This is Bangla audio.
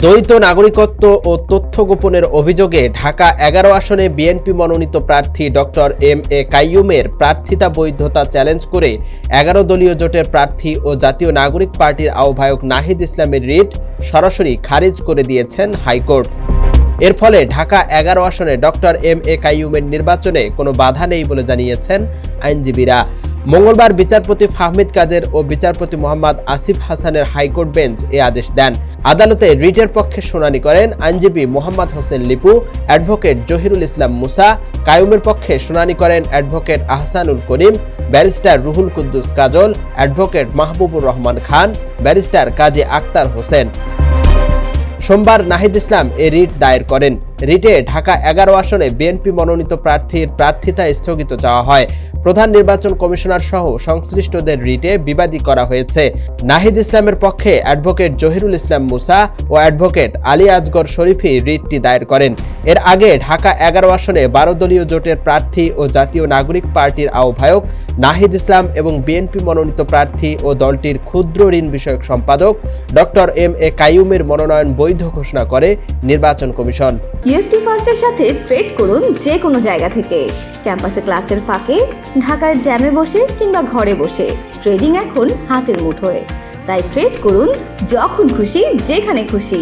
দ্বৈত নাগরিকত্ব ও তথ্য গোপনের অভিযোগে ঢাকা ১১ আসনে বিএনপি মনোনীত প্রার্থী ডক্টর এম.এ. কাইয়ুমের প্রার্থিতা বৈধতা চ্যালেঞ্জ করে ১১ দলীয় জোটের প্রার্থী ও জাতীয় নাগরিক পার্টির আহ্বায়ক নাহিদ ইসলামের রিট সরাসরি খারিজ করে দিয়েছেন হাইকোর্ট। এর ফলে ঢাকা ১১ আসনে ডক্টর এম.এ. কাইয়ুমের নির্বাচনে কোনো বাধা নেই বলে জানিয়েছেন আইনজীবীরা। মঙ্গলবার বিচারপতি ফাহমিদ কাদের ও বিচারপতি মোহাম্মদ আসিফ হাসানের হাইকোর্ট বেঞ্চ এ আদেশ দেন। আদালতে রিটের পক্ষে শুনানি করেন আইনজীবী মোহাম্মদ হোসেন লিপু, অ্যাডভোকেট জহিরুল ইসলাম মুসা। কাইয়ুমের পক্ষে শুনানি করেন অ্যাডভোকেট আহসানুল করিম, ব্যারিস্টার রুহুল কুদ্দুস কাজল, অ্যাডভোকেট মাহবুবুর রহমান খান, ব্যারিস্টার কাজী আক্তার হোসেন। সোমবার নাহিদ ইসলাম এ রিট দায়ের করেন। রিটে ঢাকা ১১ আসনে বিএনপি মনোনীত প্রার্থীর প্রার্থিতা স্থগিত চাওয়া হয়। প্রধান নির্বাচন কমিশনার সহ সংশ্লিষ্টদের রিটে বিবাদী করা হয়েছে। নাহিদ ইসলামের পক্ষে অ্যাডভোকেট জহিরুল ইসলাম মুসা ও অ্যাডভোকেট আলী আজগর শরীফী রিটটি দায়ের করেন। এর আগে ঢাকা ১১ আসনে ১২ দলীয় জোটের প্রার্থী ও জাতীয় নাগরিক পার্টির আহ্বায়ক নাহিদ ইসলাম এবং বিএনপি মনোনীত প্রার্থী ও দলটির ক্ষুদ্র ঋণ বিষয়ক সম্পাদক ডক্টর এম.এ. কাইয়ুমের মনোনয়ন বৈধ ঘোষণা করে নির্বাচন কমিশন। ইউএফটি ফার্স্টের সাথে ট্রেড করুন যে কোনো জায়গা থেকে। ক্যাম্পাসে ক্লাসের ফাঁকে, ঢাকার জ্যামে বসে কিংবা ঘরে বসে ট্রেডিং এখন হাতের মুঠোয়। তাই ট্রেড করুন যখন খুশি, যেখানে খুশি।